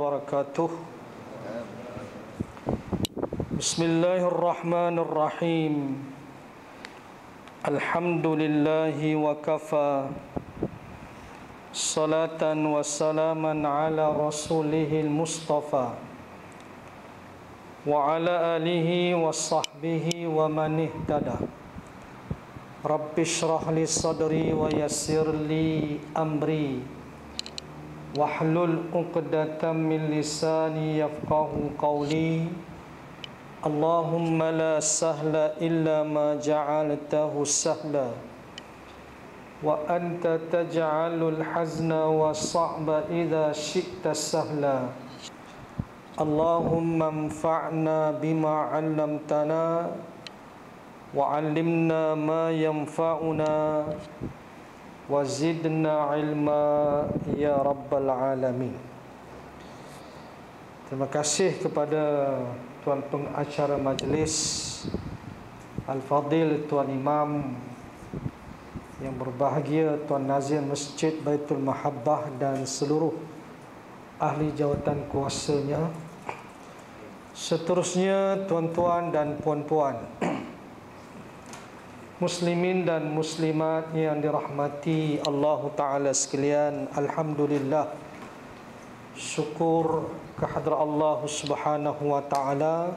wabarakatuh. Bismillahirrahmanirrahim. Alhamdulillahi wa kafa. Salatan wa salaman ala rasulihil mustafa wa ala alihi wa sahbihi wa man ihtada. Rabbi shrah li sadri wa yassir li amri wahlul 'uqdatam min lisani yafqahu qawli. Allahumma la sahla illa ma ja'altahu sahla wa anta taj'alul hazna wa sa'ba idza syi'ta sahla. Allahumma anfa'na bima 'allamtana wa 'allimna ma yanfa'una wa zidna ilma ya rabbal alamin. Terima kasih kepada tuan pengacara majlis Al-Fadil Tuan Imam yang berbahagia, Tuan Nazir Masjid Baitul Mahabbah dan seluruh ahli jawatan kuasanya. Seterusnya tuan-tuan dan puan-puan, muslimin dan muslimat yang dirahmati Allah Ta'ala sekalian, alhamdulillah, syukur kehadrat Allah Subhanahu wa Ta'ala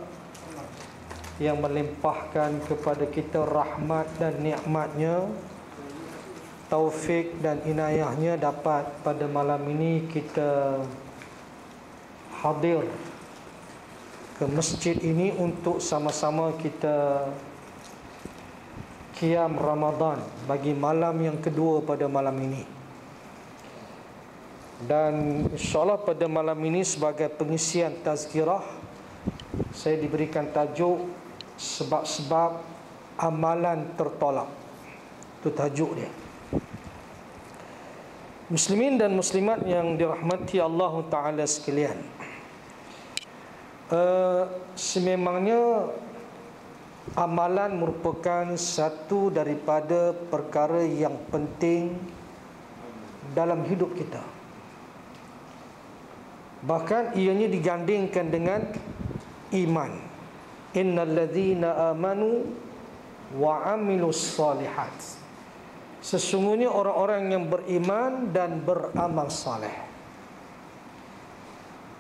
yang melimpahkan kepada kita rahmat dan nikmatnya, taufik dan inayahnya dapat pada malam ini kita hadir ke masjid ini untuk sama-sama kita Qiyam Ramadan bagi malam yang kedua pada malam ini. Dan insyaAllah pada malam ini sebagai pengisian tazkirah, saya diberikan tajuk sebab-sebab amalan tertolak. Itu tajuk dia. Muslimin dan muslimat yang dirahmati Allah Ta'ala sekalian, sememangnya amalan merupakan satu daripada perkara yang penting dalam hidup kita. Bahkan ianya digandingkan dengan iman. Innal ladzina amanu wa amilus solihat. Sesungguhnya orang-orang yang beriman dan beramal saleh.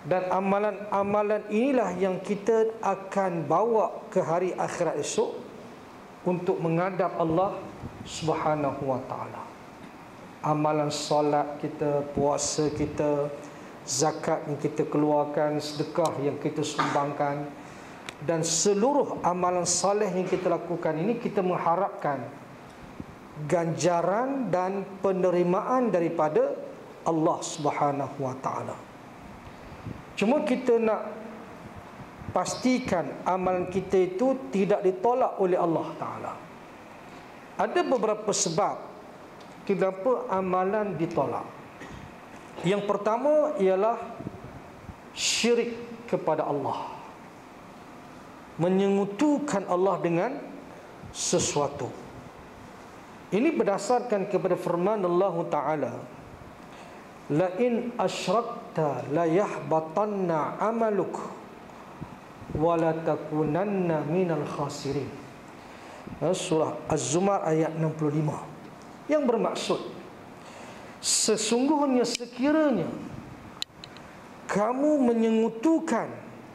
Dan amalan-amalan inilah yang kita akan bawa ke hari akhirat esok untuk menghadap Allah Subhanahu wa Ta'ala. Amalan solat kita, puasa kita, zakat yang kita keluarkan, sedekah yang kita sumbangkan, dan seluruh amalan soleh yang kita lakukan ini, kita mengharapkan ganjaran dan penerimaan daripada Allah Subhanahu wa Ta'ala. Cuma kita nak pastikan amalan kita itu tidak ditolak oleh Allah Ta'ala. Ada beberapa sebab kenapa amalan ditolak. Yang pertama ialah syirik kepada Allah, menyengutukan Allah dengan sesuatu. Ini berdasarkan kepada firman Allah Ta'ala, la in asyrakta la yahbatanna amaluk wa la takunanna minal khasirin. Surah Az-Zumar ayat 65, yang bermaksud, sesungguhnya sekiranya kamu menyengutukan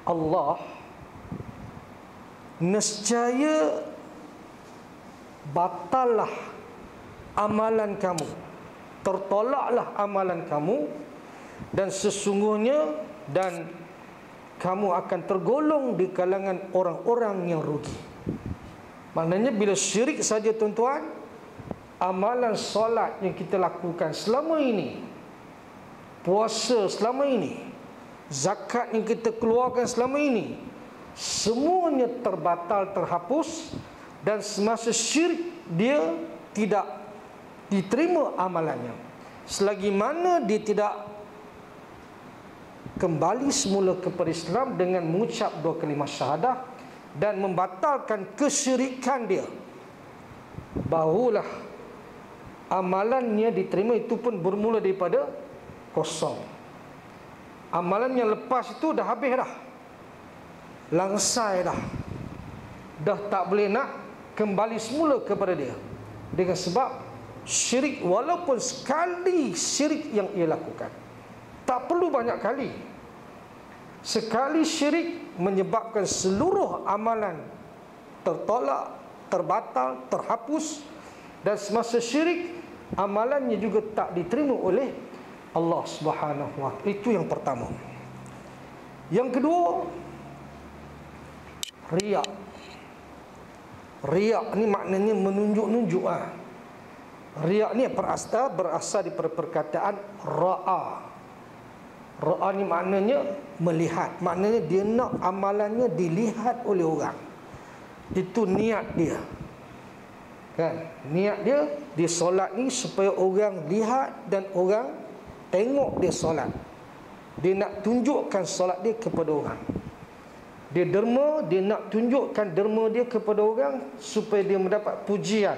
Allah, nescaya batallah amalan kamu, tertolaklah amalan kamu, dan sesungguhnya dan kamu akan tergolong di kalangan orang-orang yang rugi. Maknanya bila syirik saja tuan-tuan, amalan solat yang kita lakukan selama ini, puasa selama ini, zakat yang kita keluarkan selama ini, semuanya terbatal, terhapus, dan semasa syirik dia tidak diterima amalannya. Selagi mana dia tidak kembali semula kepada Islam dengan mengucap dua kalimah syahadah dan membatalkan kesyirikan dia, barulah amalannya diterima. Itu pun bermula daripada kosong. Amalan yang lepas itu dah habis dah, langsai dah tak boleh nak kembali semula kepada dia, dengan sebab syirik. Walaupun sekali syirik yang ia lakukan, tak perlu banyak kali, sekali syirik menyebabkan seluruh amalan tertolak, terbatal, terhapus, dan semasa syirik amalannya juga tak diterima oleh Allah Subhanahu wa ta'ala. Itu yang pertama. Yang kedua, riak. Riak ni maknanya menunjuk-nunjuk. Riak ni berasal daripada perkataan ra'a. Ra'a ni maknanya melihat. Maknanya dia nak amalannya dilihat oleh orang. Itu niat dia. Kan? Niat dia solat ni supaya orang lihat dan orang tengok dia solat. Dia nak tunjukkan solat dia kepada orang. Dia derma, dia nak tunjukkan derma dia kepada orang supaya dia mendapat pujian.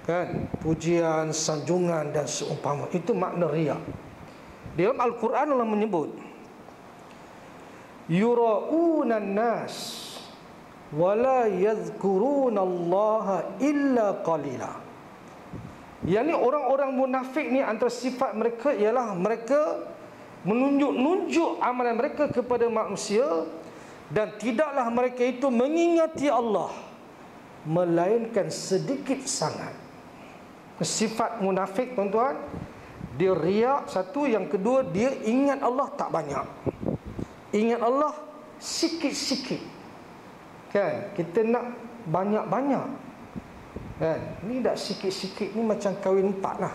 Kan? Pujian, sanjungan dan seumpama. Itu makna riya. Dalam Al-Quran Allah menyebut yura'unan nas wala yadhkurunallaha illa qalila. Yang ni orang-orang munafik ni, antara sifat mereka ialah mereka menunjuk-nunjuk amalan mereka kepada manusia, dan tidaklah mereka itu mengingati Allah melainkan sedikit sangat. Sifat munafik tuan-tuan, dia riak satu, yang kedua dia ingat Allah tak banyak, ingat Allah sikit-sikit. Kan, kita nak banyak-banyak. Kan, ni dah sikit-sikit ni macam kahwin 4 lah.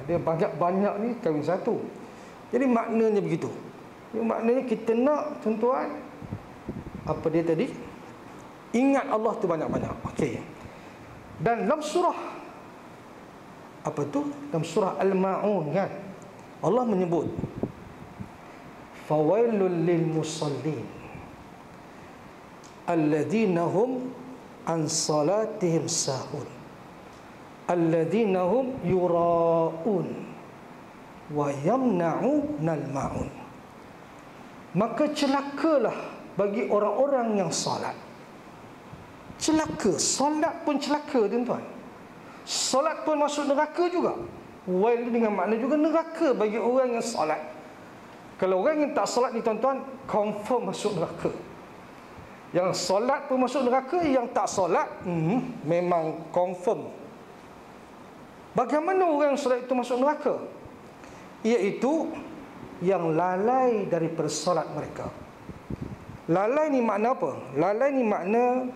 Dia banyak-banyak ni kahwin 1. Jadi maknanya begitu. Maknanya kita nak, tuan-tuan, apa dia tadi? Ingat Allah tu banyak-banyak. Okey. Dan dalam surah apa tu? Dalam surah Al-Ma'un kan, Allah menyebut fawailul lil musallin alladzina hum an salatihim sahun alladzina hum yura'un wa yamna'unal ma'un. Maka celakalah bagi orang-orang yang solat. Celaka, solat pun celaka tuan-tuan. Solat pun masuk neraka juga. Wail dengan makna juga neraka bagi orang yang solat. Kalau orang yang tak solat ni tuan-tuan, confirm masuk neraka. Yang solat pun masuk neraka, yang tak solat memang confirm. Bagaimana orang yang solat itu masuk neraka? Iaitu yang lalai daripada solat mereka. Lalai ni makna apa? Lalai ni makna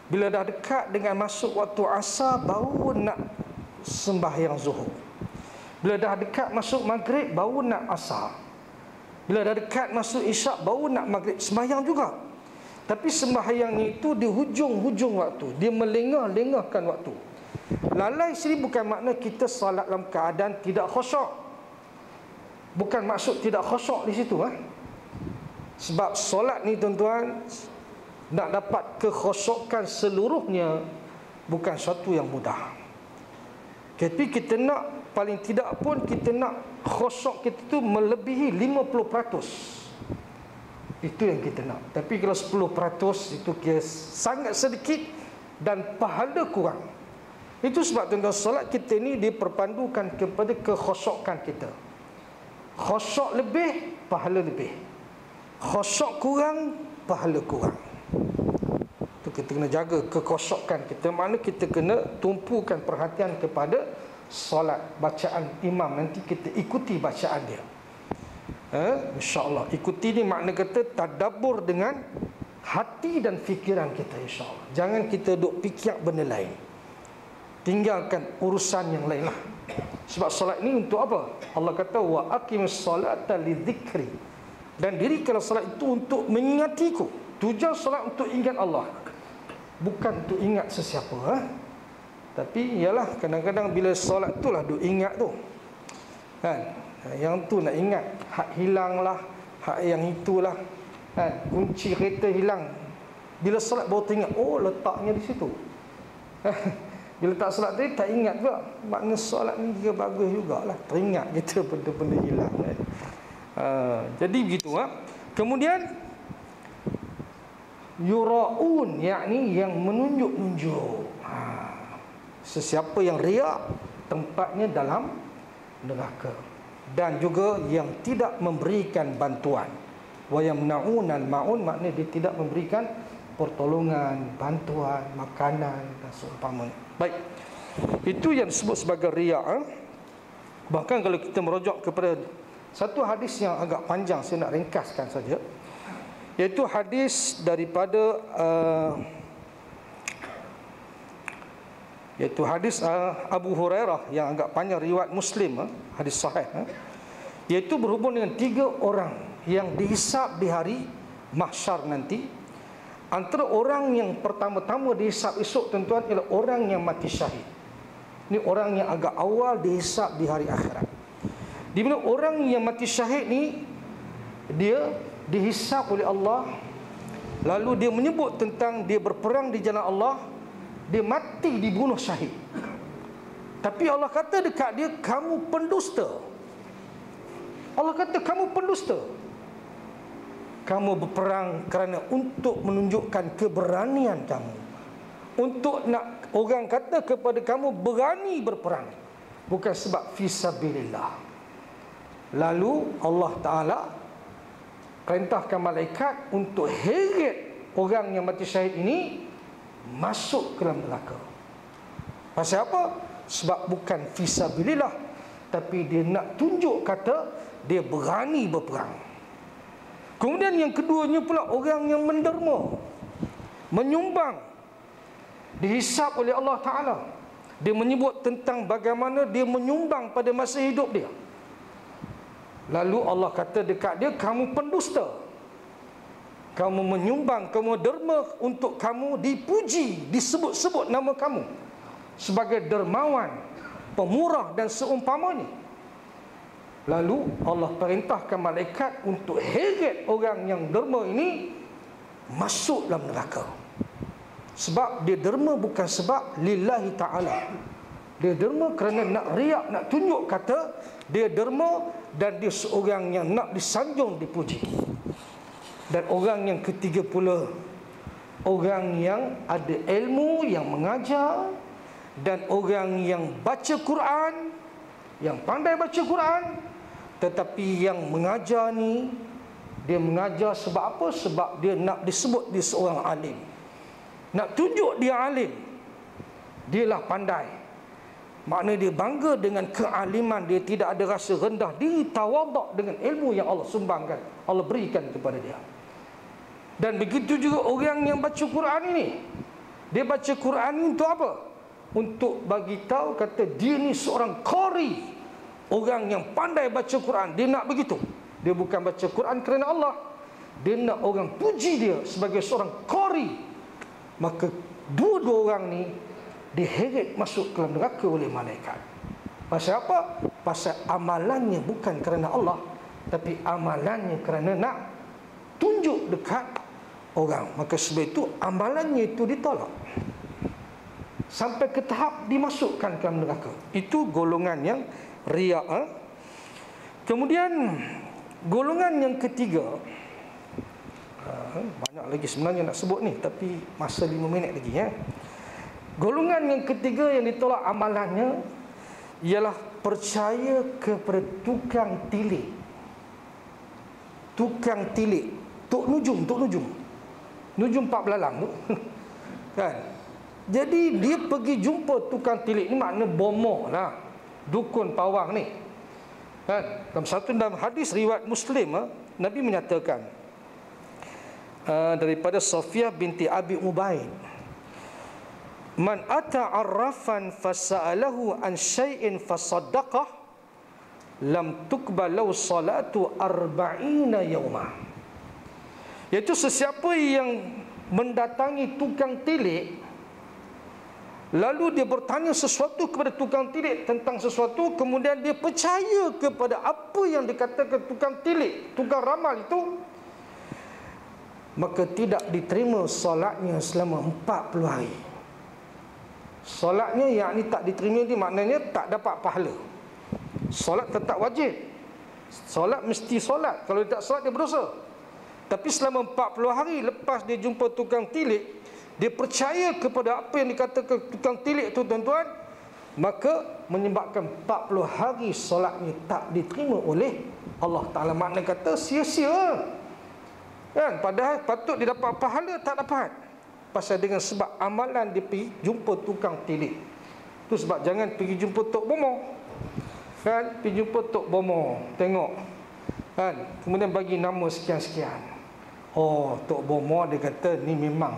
bila dah dekat dengan masuk waktu asar baru nak sembahyang zuhur. Bila dah dekat masuk maghrib baru nak asar. Bila dah dekat masuk isyak baru nak maghrib, sembahyang juga. Tapi sembahyang itu di hujung-hujung waktu, dia melengah-lengahkan waktu. Lalai sini bukan makna kita solat dalam keadaan tidak khusyuk. Bukan maksud tidak khusyuk di situ. Sebab solat ni tuan-tuan, nak dapat kekhusyukan seluruhnya bukan sesuatu yang mudah. Tapi kita nak, paling tidak pun kita nak khusyuk kita tu melebihi 50%. Itu yang kita nak. Tapi kalau 10% itu kira sangat sedikit dan pahala kurang. Itu sebab tuan-tuan, solat kita ni diperpandukan kepada kekhusyukan kita. Khusyuk lebih, pahala lebih. Khusyuk kurang, pahala kurang. Itu kita kena jaga kekhusyukan kita. Mana kita kena tumpukan perhatian kepada solat, bacaan imam. Nanti kita ikuti bacaan dia. InsyaAllah. Ikuti ni makna kata tadabbur dengan hati dan fikiran kita, insyaAllah. Jangan kita duk fikir benda lain. Tinggalkan urusan yang lain lah. Sebab solat ni untuk apa? Allah kata wa aqimus salata lidzikri. Dan dirikanlah solat itu untuk mengingatiku. Tujuan solat untuk ingat Allah, bukan untuk ingat sesiapa. Tapi ialah kadang-kadang bila solat tu lah duk ingat tu. Kan? Yang tu nak ingat, hak hilang lah, hak yang itulah. Kan? Kunci kereta hilang. Bila solat baru teringat, oh letaknya di situ. Bila tak solat tadi tak ingat juga. Makna solat ni juga bagus jugalah, teringat kita benda-benda hilang. Jadi begitu. Kemudian yura'un, yakni yang menunjuk-nunjuk. Sesiapa yang riak, tempatnya dalam neraka. Dan juga yang tidak memberikan bantuan. Wa yamna'unal ma'un, maknanya dia tidak memberikan pertolongan, bantuan, makanan dan seumpamanya. Baik. Itu yang disebut sebagai riak. Bahkan kalau kita merujuk kepada satu hadis yang agak panjang, saya nak ringkaskan saja, iaitu hadis daripada iaitu hadis Abu Hurairah yang agak panjang, riwayat Muslim, hadis sahih, iaitu berhubung dengan 3 orang yang dihisab di hari mahsyar nanti. Antara orang yang pertama-tama dihisab esok, tuan-tuan, ialah orang yang mati syahid. Ini orang yang agak awal dihisab di hari akhirat. Di mana orang yang mati syahid ni, dia dihisab oleh Allah, lalu dia menyebut tentang dia berperang di jalan Allah, dia mati dibunuh syahid. Tapi Allah kata dekat dia, kamu pendusta. Allah kata kamu pendusta. Kamu berperang kerana untuk menunjukkan keberanian kamu, untuk nak orang kata kepada kamu berani berperang, bukan sebab fisabilillah. Lalu Allah Ta'ala perintahkan malaikat untuk heret orang yang mati syahid ini masuk ke dalam neraka. Pasal apa? Sebab bukan fisabilillah, tapi dia nak tunjuk kata dia berani berperang. Kemudian yang keduanya pula orang yang menderma, menyumbang, dihisab oleh Allah Ta'ala. Dia menyebut tentang bagaimana dia menyumbang pada masa hidup dia. Lalu Allah kata dekat dia, kamu pendusta. Kamu menyumbang, kamu derma untuk kamu dipuji, disebut-sebut nama kamu sebagai dermawan, pemurah dan seumpamanya. Lalu Allah perintahkan malaikat untuk heret orang yang derma ini masuk dalam neraka. Sebab dia derma bukan sebab lillahi ta'ala. Dia derma kerana nak riak, nak tunjuk kata dia derma, dan dia seorang yang nak disanjung, dipuji. Dan orang yang ketiga pula, orang yang ada ilmu, yang mengajar, dan orang yang baca Quran, yang pandai baca Quran. Tetapi yang mengajar ni, dia mengajar sebab apa? Sebab dia nak disebut dia seorang alim, nak tunjuk dia alim, dialah pandai. Maknanya dia bangga dengan kealiman, dia tidak ada rasa rendah diri, tawaduk dengan ilmu yang Allah sumbangkan, Allah berikan kepada dia. Dan begitu juga orang yang baca Quran ini, dia baca Quran ini untuk apa? Untuk bagi tahu kata dia ni seorang qari, orang yang pandai baca Quran. Dia nak begitu. Dia bukan baca Quran kerana Allah, dia nak orang puji dia sebagai seorang qari. Maka dua-dua orang ni diheret masuk ke dalam neraka oleh malaikat. Pasal apa? Pasal amalannya bukan kerana Allah, tapi amalannya kerana nak tunjuk dekat orang. Maka sebab itu amalannya itu ditolak sampai ke tahap dimasukkan ke dalam neraka. Itu golongan yang riak. Kemudian golongan yang ketiga, banyak lagi sebenarnya nak sebut ni, tapi masa 5 minit lagi ya. Golongan yang ketiga yang ditolak amalannya ialah percaya kepada tukang tilik. Tukang tilik, tok nujum Nujum Pak Belalang tu kan. Jadi dia pergi jumpa tukang tilik ni, makna bomoh lah, dukun pawang ni kan. Dalam hadis riwayat Muslim, Nabi menyatakan daripada Sofiyah binti Abi Ubaid, man ata arrafan fasa'alahu an syai'in fasaddaqah lam tuqbalu salatu 40 yaumah. Iaitu sesiapa yang mendatangi tukang tilik, lalu dia bertanya sesuatu kepada tukang tilik tentang sesuatu, kemudian dia percaya kepada apa yang dikatakan tukang tilik, tukang ramal itu, maka tidak diterima solatnya selama 40 hari. Solatnya yakni tak diterima ni, maknanya tak dapat pahala. Solat tetap wajib, Solat mesti solat. Kalau dia tak solat, dia berdosa. Tapi selama 40 hari lepas dia jumpa tukang tilik, dia percaya kepada apa yang dikatakan tukang tilik itu, tuan-tuan, maka menyebabkan 40 hari solatnya tak diterima oleh Allah Ta'ala. Makna kata sia-sia kan? Padahal patut dia dapat pahala, tak dapat. Pasal dengan sebab amalan dia pergi jumpa tukang tilik. Itu sebab jangan pergi jumpa Tok Bomo kan? Pergi jumpa Tok Bomo, tengok kan? Kemudian bagi nama sekian-sekian. Oh, Tok Bomo dia kata ni memang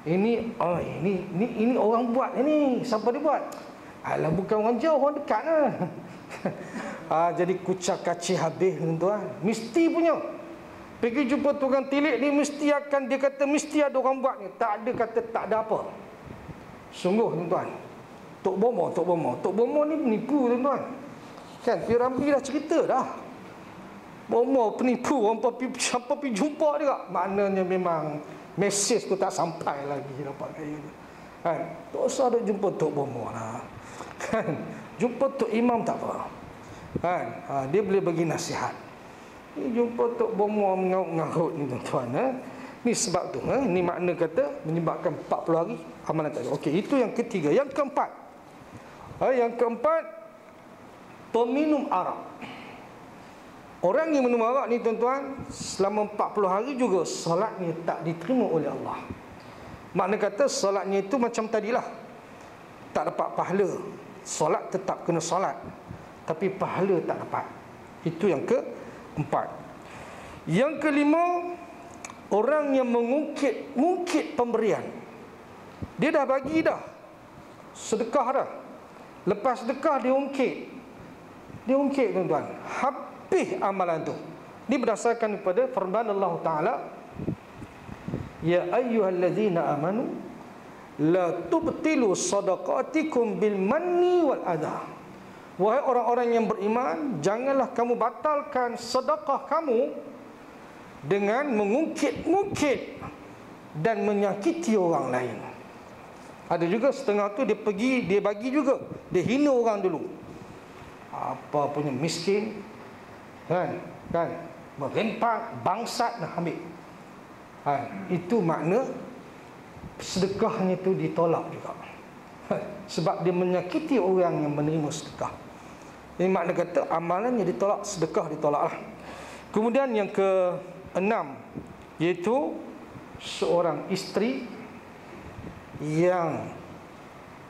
ini orang buat ini. Siapa dia buat? Alah, bukan orang jauh, orang dekat lah. Jadi kucak kacir habis, tuan-tuan. Mesti punya. Pergi jumpa tukang tilik ni mesti akan, dia kata mesti ada orang buat ni. Tak ada kata tak ada apa. Sungguh, tuan-tuan. Tok Bomo ni penipu, tuan-tuan. Kan, Piramli dah cerita dah. Bomo penipu, orang sampai pergi jumpa dia. Maknanya memang mesej tu tak sampai lagi dapat gaya dia. Kan, tak usah duk jumpa Tok Bomo lah. Kan, jumpa Tok Imam tak apa. Kan, dia boleh bagi nasihat. Ni jumpa Tok Bomo mengarut-ngarut ni, tuan-tuan. Ni sebab tu, ni makna kata menyebabkan 40 hari amalan tak ada. Okey, itu yang ketiga. Yang keempat, peminum arak. Orang yang minum arak ni, tuan-tuan, selama 40 hari juga solatnya tak diterima oleh Allah. Makna kata solatnya itu macam tadilah, tak dapat pahala. Solat tetap kena solat, tapi pahala tak dapat. Itu yang keempat. Yang kelima, orang yang mengungkit pemberian. Dia dah bagi dah, sedekah dah. Lepas sedekah dia ungkit, tuan-tuan, habis amalan tu. Ini berdasarkan kepada firman Allah Ta'ala, ya ayyuhallazina amanu la tubtilu sadaqatikum bil manni wal adha. Wahai orang-orang yang beriman, janganlah kamu batalkan sedekah kamu dengan mengungkit-ungkit dan menyakiti orang lain. Ada juga setengah tu dia bagi juga, dia hina orang dulu. Apa punya miskin, kan, merempak, bangsat nak ambil. Itu makna sedekahnya itu ditolak juga. Sebab dia menyakiti orang yang menerima sedekah. Ini makna kata amalannya ditolak, sedekah ditolaklah. Kemudian yang keenam, iaitu seorang isteri yang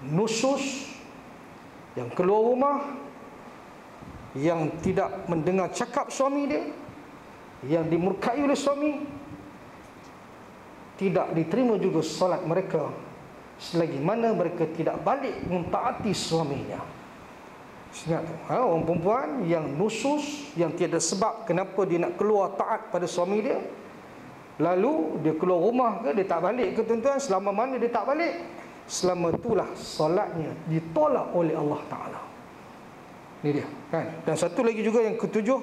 nusus, yang keluar rumah, yang tidak mendengar cakap suami dia, yang dimurkai oleh suami, tidak diterima juga solat mereka selagi mana mereka tidak balik mentaati suaminya. Ingat tu, orang perempuan yang nusus, yang tiada sebab kenapa dia nak keluar taat pada suami dia, lalu dia keluar rumah ke, dia tak balik ke, tuan-tuan, selama mana dia tak balik, selama itulah solatnya ditolak oleh Allah Ta'ala. Ini dia, kan. Dan satu lagi juga yang ketujuh,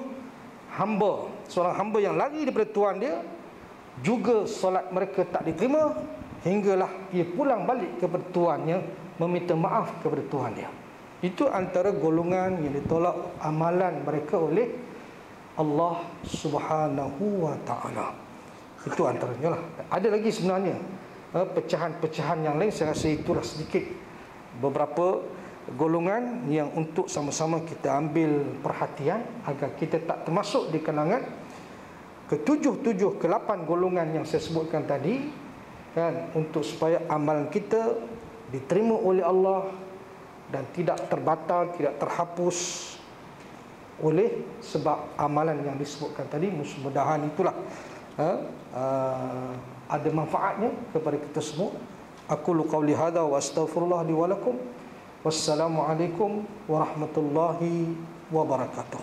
hamba, seorang hamba yang lari daripada tuan dia, juga solat mereka tak diterima hinggalah dia pulang balik kepada tuannya, meminta maaf kepada tuan dia. Itu antara golongan yang ditolak amalan mereka oleh Allah Subhanahu wa Ta'ala. Itu antaranya lah. Ada lagi sebenarnya pecahan-pecahan yang lain. Saya rasa itulah sedikit beberapa golongan yang untuk sama-sama kita ambil perhatian agar kita tak termasuk di kalangan ke-7, ke-8 golongan yang saya sebutkan tadi, kan, untuk supaya amalan kita diterima oleh Allah dan tidak terbatal, tidak terhapus oleh sebab amalan yang disebutkan tadi. Mudah-mudahan itulah ada manfaatnya kepada kita semua. Aqulu qawli hadza wa astaghfirullah li wa lakum. Wassalamualaikum warahmatullahi wabarakatuh.